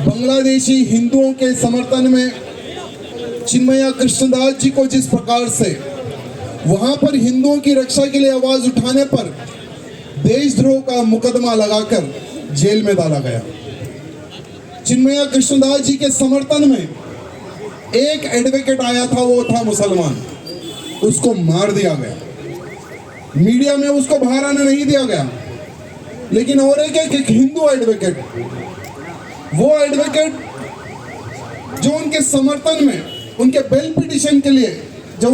बांग्लादेशी हिंदुओं के समर्थन में चिन्मया कृष्णदास जी को जिस प्रकार से वहां पर हिंदुओं की रक्षा के लिए आवाज उठाने पर देशद्रोह का मुकदमा लगाकर जेल में डाला गया। चिन्मया कृष्णदास जी के समर्थन में एक एडवोकेट आया था, वो था मुसलमान, उसको मार दिया गया। मीडिया में उसको बाहर आने नहीं दिया गया। लेकिन और एक हिंदू एडवोकेट, वो एडवोकेट जो उनके समर्थन में उनके बेल पिटिशन के लिए जब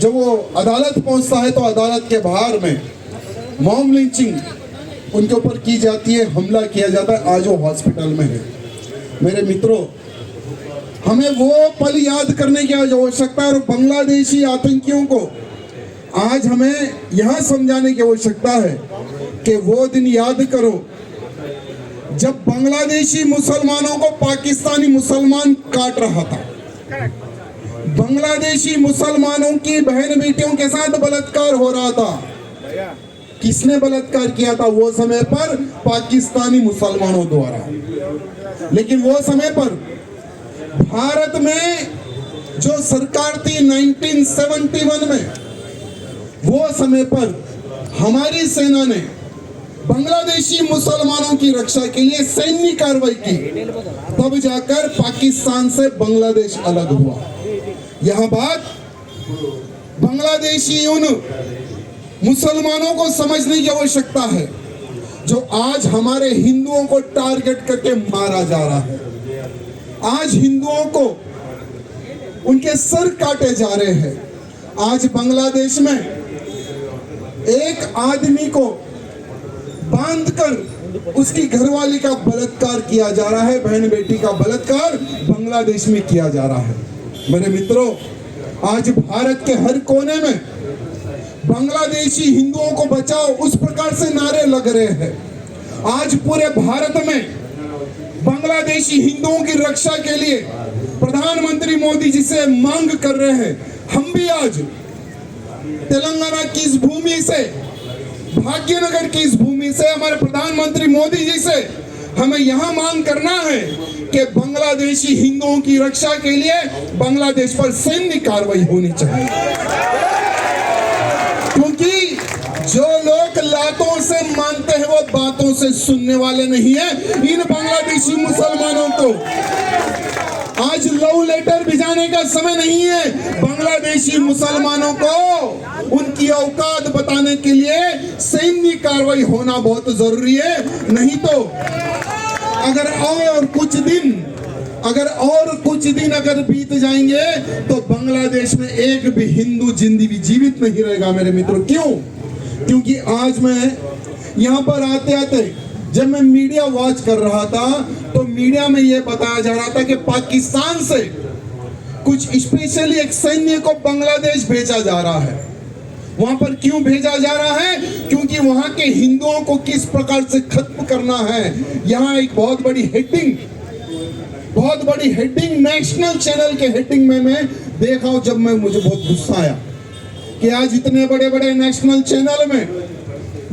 वो अदालत पहुंचता है तो अदालत के बाहर में मॉब लिंचिंग उनके ऊपर की जाती है, हमला किया जाता है। आज वो हॉस्पिटल में है। मेरे मित्रों, हमें वो पल याद करने की आवश्यकता है और बांग्लादेशी आतंकियों को आज हमें यहां समझाने की आवश्यकता है कि वो दिन याद करो जब बांग्लादेशी मुसलमानों को पाकिस्तानी मुसलमान काट रहा था। बांग्लादेशी मुसलमानों की बहन बेटियों के साथ बलात्कार हो रहा था। किसने बलात्कार किया था? वो समय पर पाकिस्तानी मुसलमानों द्वारा। लेकिन वो समय पर भारत में जो सरकार थी 1971 में, वो समय पर हमारी सेना ने बांग्लादेशी मुसलमानों की रक्षा के लिए सैन्य कार्रवाई की। तब जाकर पाकिस्तान से बांग्लादेश अलग हुआ। यह बात बांग्लादेशी उन मुसलमानों को समझने की आवश्यकता है जो आज हमारे हिंदुओं को टारगेट करके मारा जा रहा है। आज हिंदुओं को उनके सर काटे जा रहे हैं। आज बांग्लादेश में एक आदमी को बांधकर उसकी घरवाली का बलात्कार किया जा रहा है, बहन बेटी का बलात्कार बांग्लादेश में किया जा रहा है। मेरे मित्रों, आज भारत के हर कोने में बांग्लादेशी हिंदुओं को बचाओ उस प्रकार से नारे लग रहे हैं। आज पूरे भारत में बांग्लादेशी हिंदुओं की रक्षा के लिए प्रधानमंत्री मोदी जी से मांग कर रहे हैं। हम भी आज तेलंगाना की इस भूमि से, भाग्यनगर की इस भूमि से, हमारे प्रधानमंत्री मोदी जी से हमें यहां मांग करना है कि बांग्लादेशी हिंदुओं की रक्षा के लिए बांग्लादेश पर सैन्य कार्रवाई होनी चाहिए। क्योंकि जो लोग लातों से मानते हैं वो बातों से सुनने वाले नहीं है। इन बांग्लादेशी मुसलमानों को आज लव लेटर भिजाने का समय नहीं है। बांग्लादेशी मुसलमानों को उनकी औकात बताने के लिए सैन्य कार्रवाई होना बहुत जरूरी है। नहीं तो अगर और कुछ दिन अगर बीत जाएंगे तो बांग्लादेश में एक भी हिंदू जिंदगी जीवित नहीं रहेगा। मेरे मित्रों, क्यों? क्योंकि आज मैं यहाँ पर आते आते जब मैं मीडिया वॉच कर रहा था तो मीडिया में यह बताया जा रहा था कि पाकिस्तान से कुछ स्पेशली एक सैन्य को बांग्लादेश भेजा जा रहा है। वहां पर क्यों भेजा जा रहा है? क्योंकि वहां के हिंदुओं को किस प्रकार से खत्म करना है। यहाँ एक बहुत बड़ी हेडिंग नेशनल चैनल के हेडिंग में मैं देखा हूं। जब मुझे बहुत गुस्सा आया कि आज इतने बड़े बड़े नेशनल चैनल में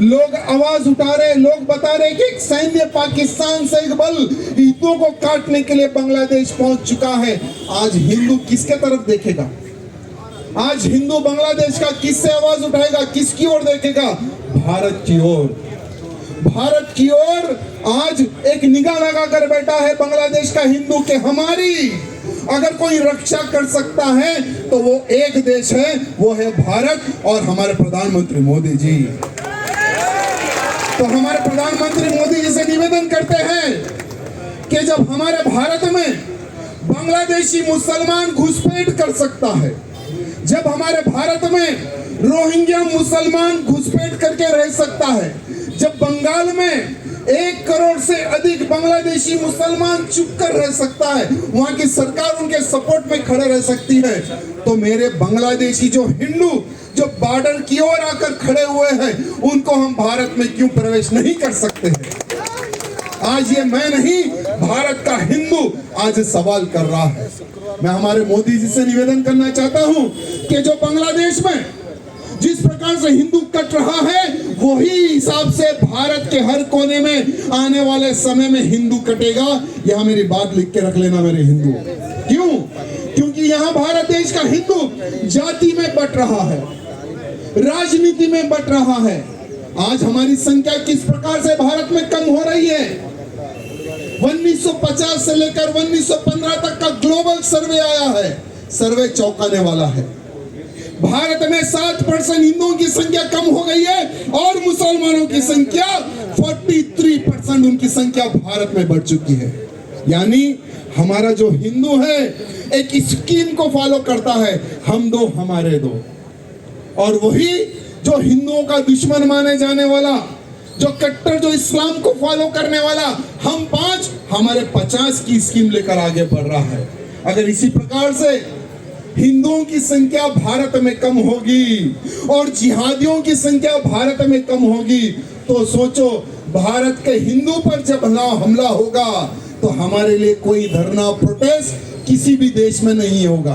लोग आवाज उठा रहे, लोग बता रहे कि एक सैन्य पाकिस्तान से एक बल हिंदुओं को काटने के लिए बांग्लादेश पहुंच चुका है। आज हिंदू किसके तरफ देखेगा? आज हिंदू बांग्लादेश का किससे आवाज उठाएगा? किसकी ओर देखेगा? भारत की ओर। भारत की ओर आज एक निगाह लगा कर बैठा है बांग्लादेश का हिंदू के हमारी अगर कोई रक्षा कर सकता है तो वो एक देश है, वो है भारत और हमारे प्रधानमंत्री मोदी जी। तो हमारे प्रधानमंत्री मोदी जी से निवेदन करते हैं कि जब हमारे भारत में बांग्लादेशी मुसलमान घुसपैठ कर सकता है, जब हमारे भारत में रोहिंग्या मुसलमान घुसपैठ करके रह सकता है, जब बंगाल में 1 करोड़ से अधिक बांग्लादेशी मुसलमान चुप कर रह सकता है, वहां की सरकार उनके सपोर्ट में खड़े रह सकती है, तो मेरे बांग्लादेशी जो हिंदू जो बॉर्डर की ओर आकर खड़े हुए हैं उनको हम भारत में क्यों प्रवेश नहीं कर सकते हैं? आज ये मैं नहीं, भारत का हिंदू आज सवाल कर रहा है। मैं हमारे मोदी जी से निवेदन करना चाहता हूं कि जो बांग्लादेश में जिस प्रकार से हिंदू कट रहा है वही हिसाब से भारत के हर कोने में आने वाले समय में हिंदू कटेगा। यह मेरी बात लिख के रख लेना मेरे हिंदू। क्यों? क्योंकि यहां भारत देश का हिंदू जाति में बंट रहा है, राजनीति में बंट रहा है। आज हमारी संख्या किस प्रकार से भारत में कम हो रही है। 1950 से लेकर 1915 तक का ग्लोबल सर्वे आया है, सर्वे चौंकाने वाला है। भारत में 7% हिंदुओं की संख्या कम हो गई है और मुसलमानों की संख्या 43% उनकी संख्या भारत में बढ़ चुकी है। यानी हमारा जो हिंदू है एक स्कीम को फॉलो करता है, हम दो हमारे दो, और वही जो हिंदुओं का दुश्मन माने जाने वाला, जो कट्टर, जो इस्लाम को फॉलो करने वाला, हम 5 हमारे 50 की स्कीम लेकर आगे बढ़ रहा है। अगर इसी प्रकार से हिंदुओं की संख्या भारत में कम होगी और जिहादियों की संख्या भारत में कम होगी, तो सोचो भारत के हिंदू पर जब हमला होगा तो हमारे लिए कोई धरना, प्रोटेस्ट किसी भी देश में नहीं होगा,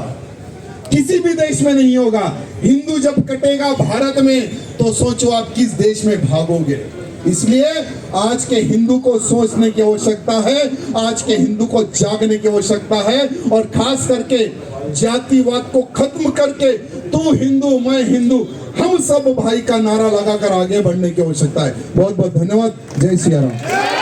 किसी भी देश में नहीं होगा। हिंदू जब कटेगा भारत में तो सोचो आप किस देश में भागोगे। इसलिए आज के हिंदू को सोचने की आवश्यकता है, आज के हिंदू को जागने की आवश्यकता है, और खास करके जातिवाद को खत्म करके तू हिंदू मैं हिंदू हम सब भाई का नारा लगाकर आगे बढ़ने की आवश्यकता है। बहुत बहुत धन्यवाद। जय सिया राम।